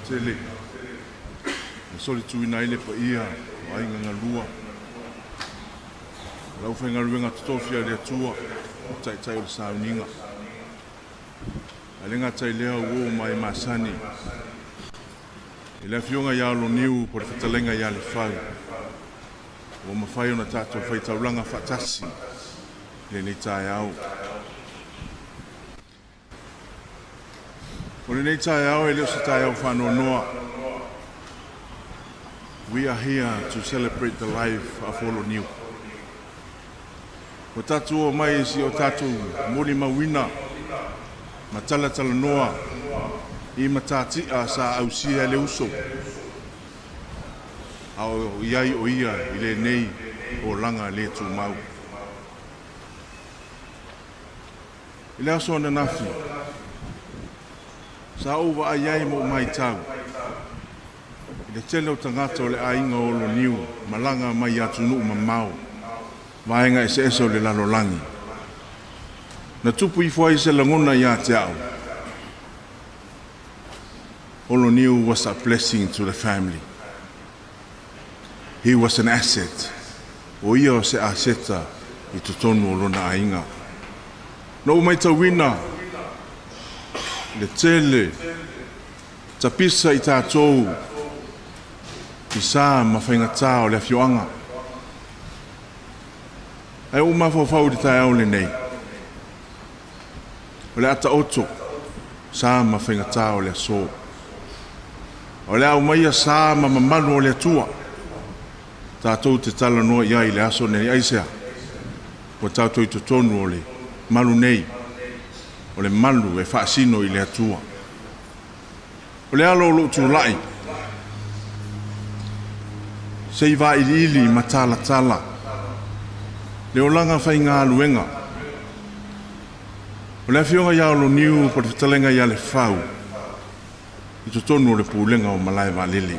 Sili. Soli tuina ile pa ia, ainga ngalua. Lau whainga ruenga tutofia lea tua, tai o sauninga. Alenga tai lea uo mai masani. Ile Afioga ia lo niu por fatalenga ia le fau. O mawhai ona tato whai taulanga whatasi. Le nei tai au. O le nei tai au e leo sa tai au whanoa noa. We are here to celebrate the life of Molimau. O tatu o mai si o tatu Molimau wina, matala tala noa, I matati a sa au sia le uso. Au iai o ia I le nei o langa le Tumanuvao. I le aso na nafi, sa uwa a iai mo mai tau. Le tele o tangata o le ainga o lo niu, malanga mai atu nuu mamau. Vaenga e se eso le lalolangi. Na tupu I fwai se langona ia te au. O lo niu was a blessing to the family. He was an asset. O ia o se aseta I tutonu o lona ainga. No mai tawina. Le tele. Tapisa I tātou. I sa mawhainga o le Afioga. Ai o mawhawhau di tai au le nei. O le ata oto, sa mawhainga o le aso. O le au maia sa mamamanu o le atua. Tātou te tala noa ia I le aso nei aisea. O tātou I totonu o le malu nei. O le malu e whaasino I le atua. O le alo lo tu lai. Sei va ili matala tala. Le olanga whainga aluenga. O le Afioga ia lo niu po te talenga ia le whau. I totonu o le pulenga o Malae Vaalele.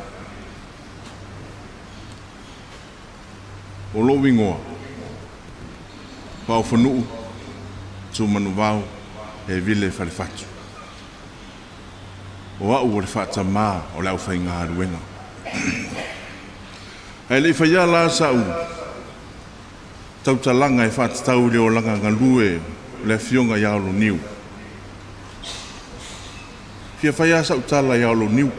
O lo wingoa. Pau whanuu. Tumanuvao. Evile Falefatu. O au o le whaatama o le au whainga aluenga. Ai le whaia la sau, tautalanga e whaatau leo langa ngalue le Afioga ia lo niu. Fia whaia sau tala ia lo niu.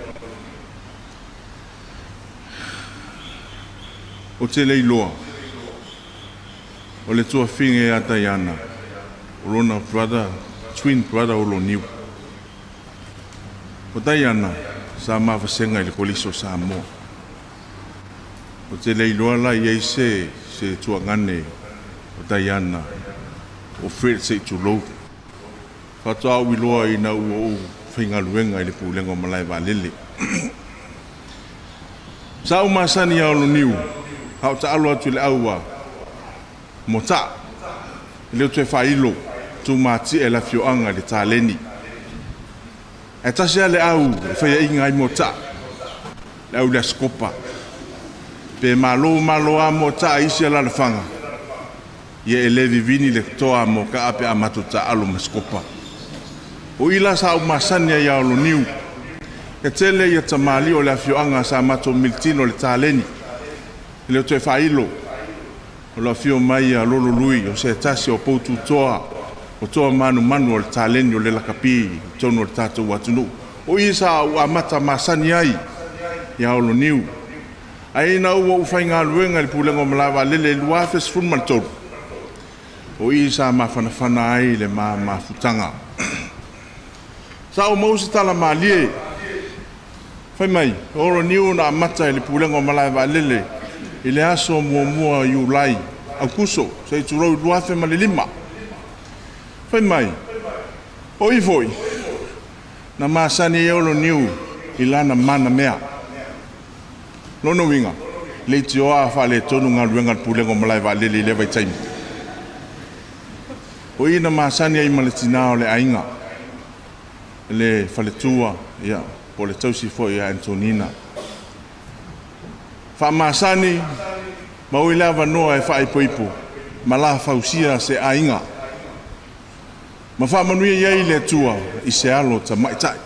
O te leiloa, o le tua whinge a Diana, o lona brother, twin brother o lo niu. O Diana, sa mawhasenga I le poliso Samoa. O te leiloa la I se tuangane o Diana o Fred se tulou. Whatoa au iloa I na ua whaingaluenga I le pulenga o Malae Vaalele. Sa au masani au lo niu, hao ta alo atu le aua mo ta. Leo tue whailo, tu mati e la Afioga le taleni. E tasia le au, e whaia inga I mo ta. Le au le skopa. Pe malo a mo ta isi ala le fanga. Ia e levi vini le toa mo ka ape a matuta alo maskopa. O ila sa au masania ia o lo niu. E tele ia tamali o le Afioga sa mato miltino le taleni. Le tue whailo. O la fio mai a lolo lui o se tasi o poutu toa. O toa manu o le taleni o le lakapi. Tono o le tatou atunu. O isa au amata masania ia o lo niu. Ai na ua whainga luenga le pulenga o Malae Vaalele lua fes funmaltoro. O isa mawhanawhana ai le mafutanga. Sa o mausi tala maalie. Whai mai, oro niu na amata le pulenga o Malae Vaalele. I le aso mua Iulai. Au kuso, se turau lua fe malilima. Whai mai, o ifoi. Na maasani e oro niu I lana mana mea. Lono winga, le tioa whale tonu ngā ruenga pulenga o Malae Vaalele le vai taimi. O ina maasani ai maletina o le ainga. Le whale tua, ia, po le tausi fo ia Antonina. Wha maasani, mau I lava noa e wha ipo. Ma la fausia se ainga. Ma wha manuia iai le tua I se alo ta maitai.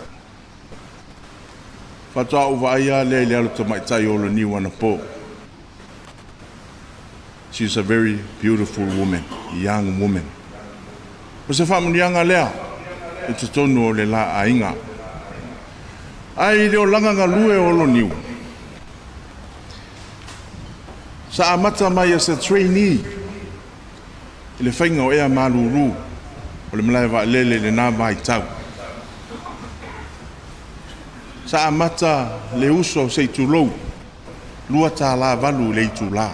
Fatua uva ia le alo to mai tai o lo ni wana po. She's a very beautiful woman, young woman. O se whamu nianga lea, e te tonu o le la ainga. Ai reo langa ngā lue o lo niu. Sa amata mai as a trainee, i le whainga o ea maluru, o le Malae Vaalele le nā mai tau. Sa amata le uso se tulou, lua tā la valu le tu la.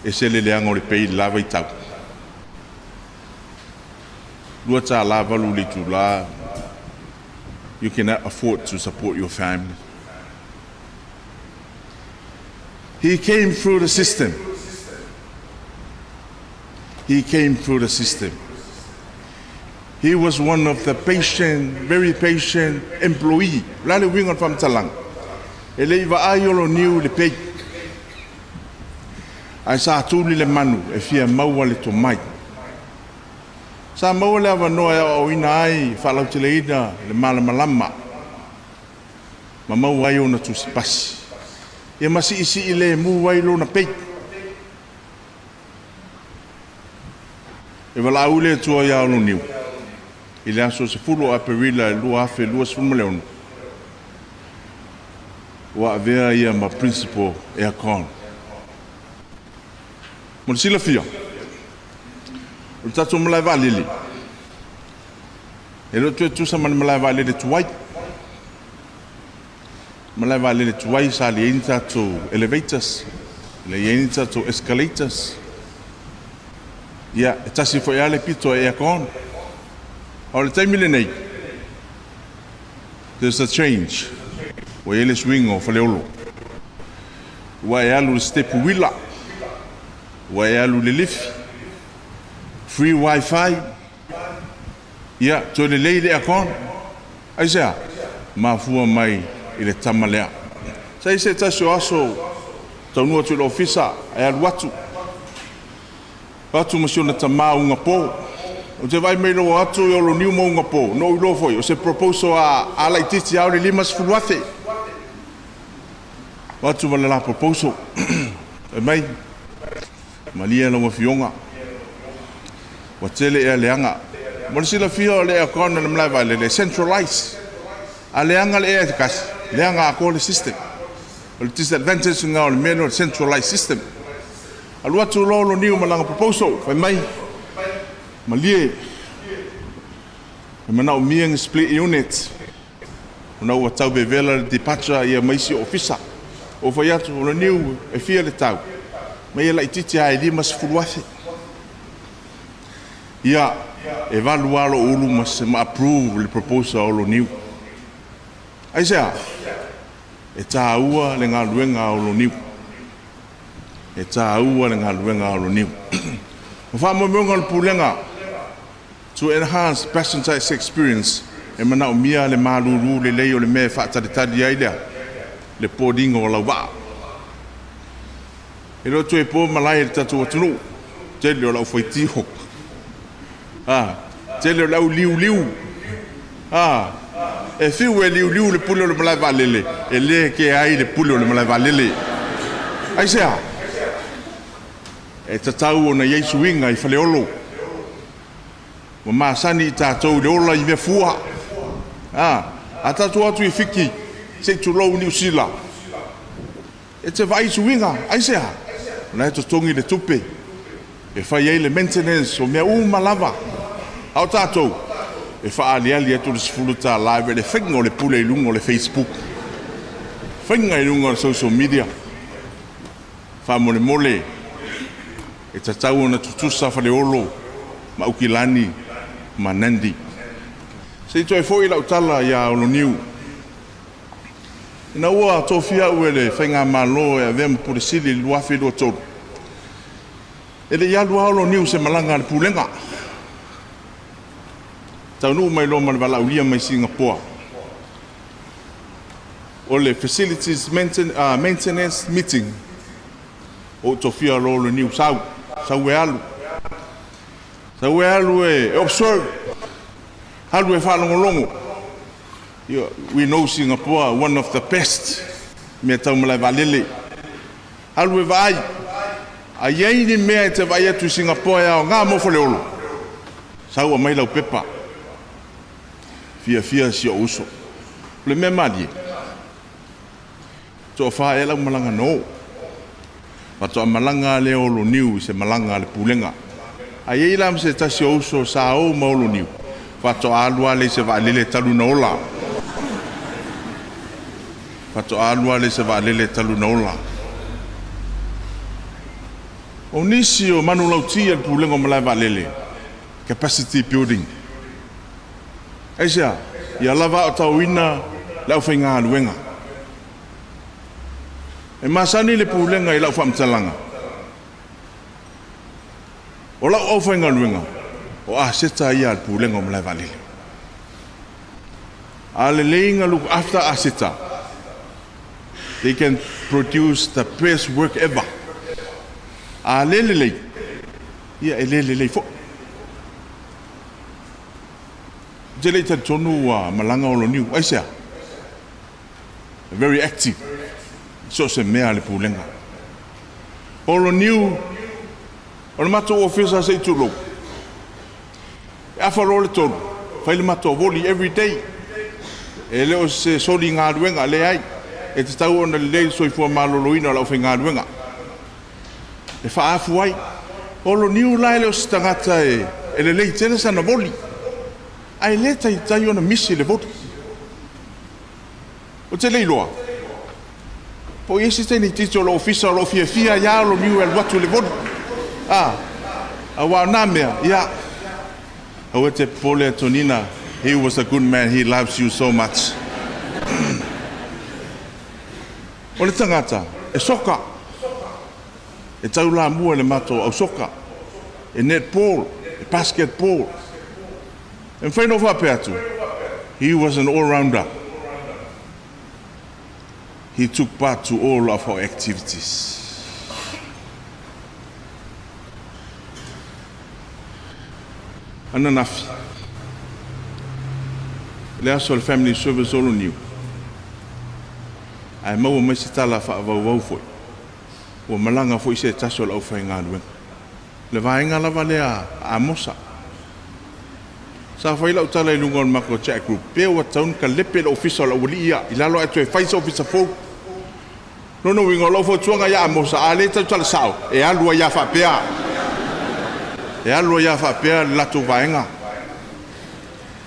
E se le leanga o le pei lava i tau. Lua tā la valu le tu la, you cannot afford to support your family. He came through the system. He came through the system. He was one of the patient, very patient employee. Lale wingon from Talang. Ele iwa aiolo niu le pei. Ai sa tuli le manu e fia maua le to mai. Sa maua le awa noa o ina ai whalau te leida le malamalama. Ma maua ai ona tu si pasi. Ia masi isi i le mu wailo na pei. E wala ule tua ia olo niu. I le aso se fulo a perila e lua afe lua sfuma leonu. Wa avea ia ma principal e a kon. Mona sila fia. O tatu Malae Vaalele. E lo tue tusa mani Malae Vaalele tuwai. Malae Vaalele tuwai sa le eni tatu elevators. Le eni tatu escalators. Ia, e tasi fo ia le pito e a kon. O le taimile nei. There's a change. Wa ele swing o faleolo. Wa e alu le step wheel. Wa e alu le lift. Free Wi-Fi. Ia, to le leile a kon. Aisea, mafua mai i le tamalea. Sa ise tasi o aso taunua tu le ofisa e alu watu. Watu masio na tamaa unga po. O te vai meilo o atu i olo niu mo unga po. No i lo foi. O se proposal a lai titi au le limas fuluate. Watu wale la proposal. E mai. Malia la wafionga. Watele e leanga. Mwana sila fia le a kona le Malae Vaalele. Centralize. A leanga le e te kasi. Leanga a kore system. O le disadvantage nga o le meno centralized system. Alu atu lo niu malanga proposal. Fai mai. Malie. E mana o miang split unit. Ona ua tau bevela le departure ia maisi ofisa. O fai atu lo niu e fia le tau. Mai la ititi ai lima sfuluafe. Ia e valu alo ulu mas ma approve le proposal o lo niu. Aisea. E tā ua le ngā luenga o lo niu. E tā ua le ngā luenga o lo niu. O wha mamunga le pulenga. To enhance passenger experience. E mana o mia le maluru le leo le mea whaatadetadi ai lea. Le podinga o lau waa. E lo tue po malai le tatu atunu. Tele o lau whaitiho. Tele o lau liu. E fiu e liu le pule o le Malae Vaalele. E le ke ai le pule o le Malae Vaalele. Aisea. E tatau o na Yesu inga i faleolo. Wa maasani i tātou le ola i mea fua. A tātou atu i whiki. Se tu lou New Zealand. E te vai suinga. Aisea. Na e to tongi le tupe. E whai ei le maintenance o mea malava. Au tātou. E wha ali atu le sifulu tā live. Le whinga o le pule i lunga o le Facebook. Whinga i lunga o le social media. Wha mole. E tatau na tutusa whale olo. Ma ukilani. Ma nandi. Se toi foi lau tala ia olo niu. Ina ua tofia uele whainga malo e avea mpure Sili luafi lua tolu. Ele ia lua olo niu se malanga le pulenga. Taunu mai lo man vala ulia mai Singapore. O le facilities maintenance meeting. O tofia lo olo niu sau e alu. Sau e alu e observe. Halu e whalongolongo. We know Singapore, one of the best me tau Malae Vaalele. Halu e vai. A iei ni mea e te vai atu Singapore au ngā mofo le olo. Sau a mai lau pepa. Fia si o uso. Le mea malie. Toa wha e lau malanga no. Pato a malanga le olo niu se malanga le pulenga. A iei lam se tasi o uso sa o ma olo niu. Pato a alua le se Vaalele talu na ola. Pato a alua le se Vaalele talu na ola. O nisi o manu lautia le pulenga o Malae Vaalele. Capacity building. Aisia, ia lava o tau ina lau whainga aluenga. E masani le pulenga i lau whamtalanga. O lau au whainga aluenga. O a seta ia le pulenga o Malae Vaalele. A le leinga look after a seta. They can produce the best work ever. A lelelei. Ia e lelelei fo. Jele ta tonu wa malanga o lo niu. Aisia. Very active. So se mea le pulenga. O lo niu. O le mato ofisa se tulo. E awharo le tonu. Whaile mato voli every day. E leo se soli ngā ruenga le ai. E te tau ona le lei soifua maloloina lau whi ngā ruenga. E whaafu ai. O lo niu lai leo se tangata e le lei tele sana voli. Ai le tai ona misi le voli. O te lei loa. Po iesi teni tito lo ofisa lo fia ya lo niu el watu le voli. A wā nā mea, ia. Au te pole tonina, he was a good man, he loves you so much. O le tangata, e soka. E tau la mua le mato au soka. E netball, e basketball. E whaino whapea atu. He was an all-rounder. He took part to all of our activities. Ananafi. Le aso le family service olo niu. Ai mau mai se tala whaavau foi. O malanga foi se taso lau whai ngā ruenga. Le vaenga lava lea a mosa. Sa whai lau tala i lunga o mako chat group. Pea wa taun ka lepe le ofisa lau wali ia. I lalo atu e whaisa ofisa fau. Nono wingo lau fo tuanga ia a mosa. A le tau tala sao. E alua ia whapea. E alua ia whapea le lato vaenga.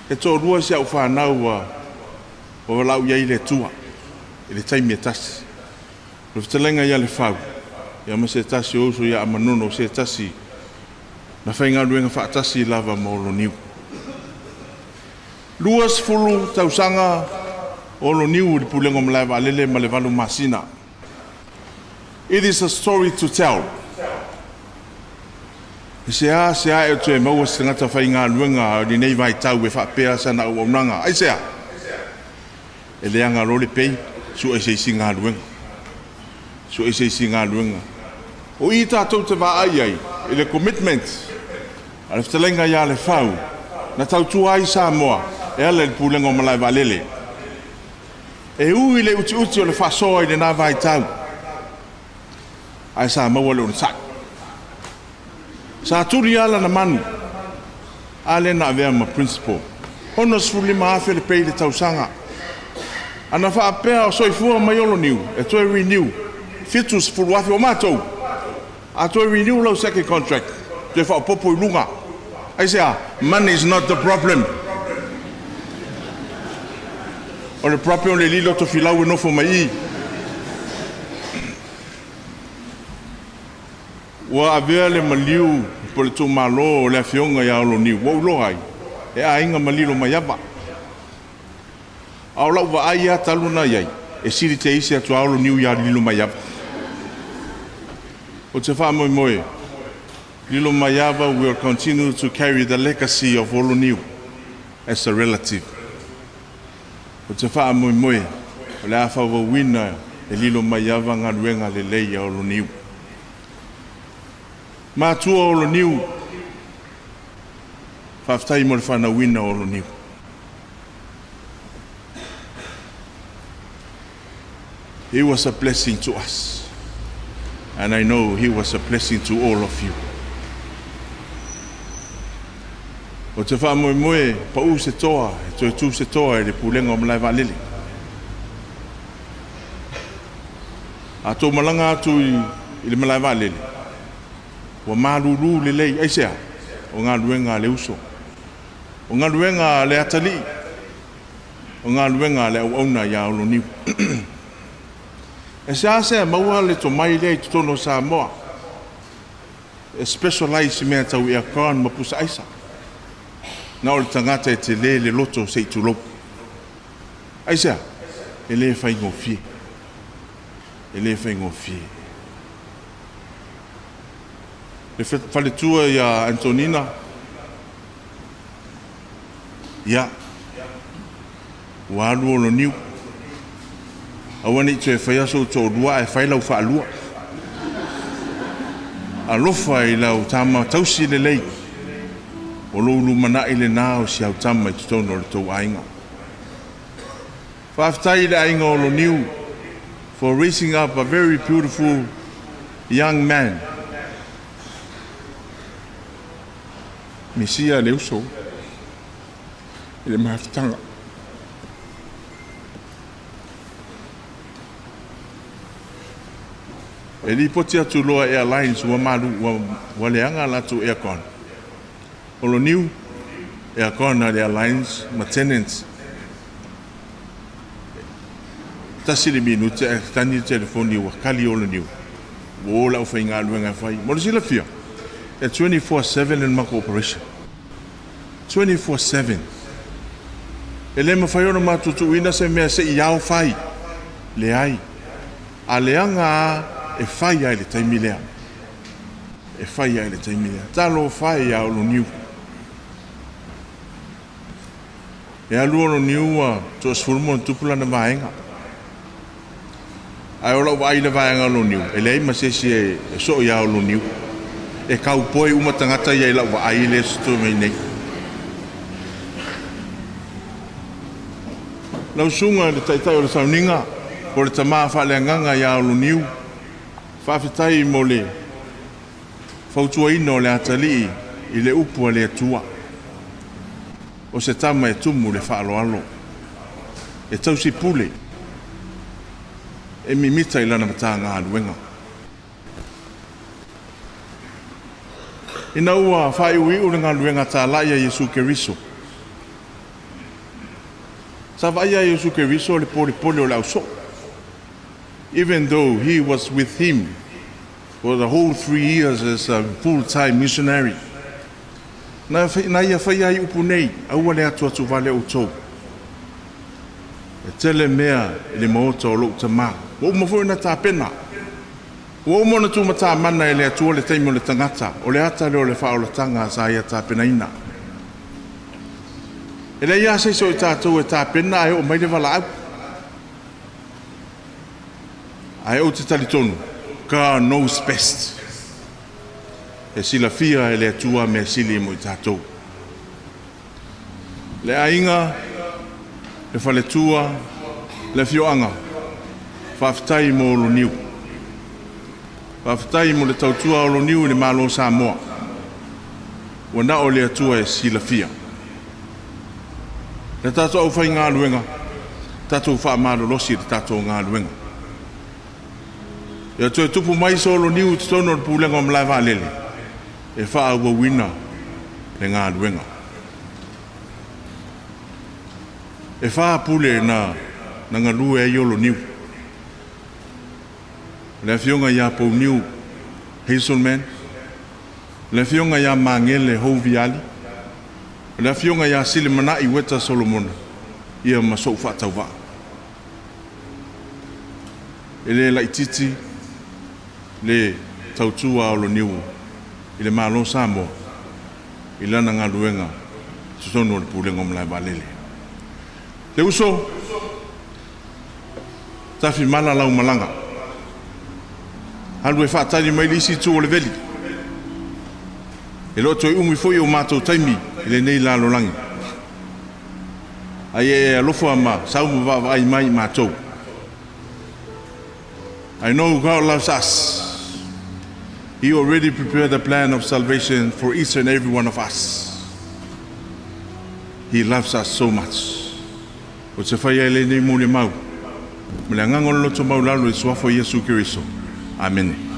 E tō rua se au whanau o lau iai le tua. E le taimi e tasi. Lo fitalenga ia le whau. Ia ma se tasi oso ia amanono se tasi. Na whainga ruenga whaatasi lava mo niu. Luas fulu tausanga o lo niu li pulenga o Malae Vaalele ma le valu masina. It is a story to tell. Se a e tu e maua se ngata whainga ruenga ni nei vai tau e whapea sana o aunanga. Ai sea. E leanga role pei, su e se isi ngā ruenga. Su e se isi ngā ruenga. O i tātou te wā ai, e le commitment. A le whtalenga ia le whau. Na tau tua ai Samoa, e ala le pulenga o Malae Vaalele. E ui le uti o le whasoa i le nā vai tau. Ai Samoa le unisak. Sa turi ala na manu. Ale na avea ma principal. Hono sfuli maafe le pei le tausanga. Ana whaapea o soifua mai olo niu. E toi renew. Fitus fulu afi o mātou. A toi renew lau second contract. Toi whaapopo i lunga. Ai sea, money is not the problem. O le problem o le lilo to filau e nofo mai i. Wa avea le maliu po le Tumalo o le Afioga ia olo niu. Wa ulo ai. E a inga malilo mai ava. Au lau wa ai a taluna iai. E siri te isi atu olo niu ia lilo mai ava. O te wha moe. Lilo mai ava will continue to carry the legacy of olo niu as a relative. O te wha moe. O le awha wawina e lilo mai ava ngā ruenga le lei a olo niu. Mātua o lo niu. Whaftai mo le whanauina o lo niu. He was a blessing to us. And I know he was a blessing to all of you. O te wha moe moe, pa u se toa, e tu se toa e le pulenga o Malae Vaalele. A tō malanga atu i le Malae Vaalele. Wa māruru le lei, aisea, o ngā luenga le uso. O ngā luenga le atali. O ngā luenga le au auna ia olo niu. E se asea maua le to mai le i tono Samoa. E specialize mea tau i a kān mapusa aisa. Na o le tangata e te le loto se i tulo. Aisea, e le whai ngofie. E le whai ngofie. Le whaletua i a Antonina. Ia. Walu o lo niu. Awani te whai aso tō rua e whai lau whaalua. A lofa i lau tama tausi le lei. O loulu mana i le nao si au tama i tutono le tau ainga. Whaftai le ainga o lo niu for raising up a very beautiful young man. Misia le uso. I le mahaftanga. E li poti atu loa airlines wa malu wa leanga latu aircon. O lo niu aircon na le airlines maintenance. Tasili minute e tani telefoni wa kali o lo niu. Wo la ufa inga luenga fai. Mo le sila fia. E 24/7 in mako operation. 24/7. E le mawhai ona matutu ina se mea se iau fai. Le ai. A leanga e fai ai le taimi lea. E fai ai le taimi lea. Talo fai au lo niu. E alu lo niu a to sfurmo tupula na vaenga. Ai ola wa ile vaenga lo niu. E lei ma se e so ia lo niu. E kau poi uma tangata ia la wa ile sto me nei. Lau sunga le taitai o le sauninga. Por le tama fa le nganga ia lo niu. Whawhitai mo le whautua ino le atali i le upu le atua. O se tama e tumu le whaaloalo. E tausi pule. E mimita i lana mata ngā luenga. Ina ua whai ui ure ngā luenga tā laia Yesu Keriso. Sa vaia Yesu Keriso le pole o le auso. Even though he was with him for the whole 3 years as a full-time missionary. Na ia whai ai upu nei, aua le atu atu vale o tau. E tele mea le maota o loo tamā. Wa umafo ina tā pena. Wa umona tu mata mana e le atu o le taimo le tangata. O le ata leo le wha o le tanga sa ia tā pena ina. E le ia seiso i tātou e tā pena e o mai le wala au. Ai o te talitonu, God knows best. E sila fia e le atua me sili mo i tātou. Le ainga, le whaletua, le fioanga, whaftai mo lo niu. Whaftai mo le tautua o lo niu le malo Samoa. Wana o le atua e sila fia. Le tātou au whai ngā luenga, tātou wha amalo losi le tātou ngā luenga. Ia toi tupu mai solo niu tono le pulenga o Malae Vaalele. E wha ua wina le ngā luenga. E wha pule na ngā lue e iolo niu. Le Afioga ia pou niu Hazelman. Le Afioga ia mangele hou viali. Le Afioga ia Sili mana i weta Solomona. Ia masou wha tau wā. E le laititi le tautua o lo niu i le malo Samoa i lana ngā luenga tutono le pulenga o Malae Vaalele. Le uso tafi mala lau malanga halu e whaatari mai lisi tu o le veli e loto e umi foi o mātou taimi i le nei lalo langi ai e alofa ma saumu vava ai mai mātou I know God loves us. He already prepared the plan of salvation for each and every one of us. He loves us so much. O te whai ele ni Molimau. Mele ngangolo to maulalo i suafo Yesu Kiriso. Amen.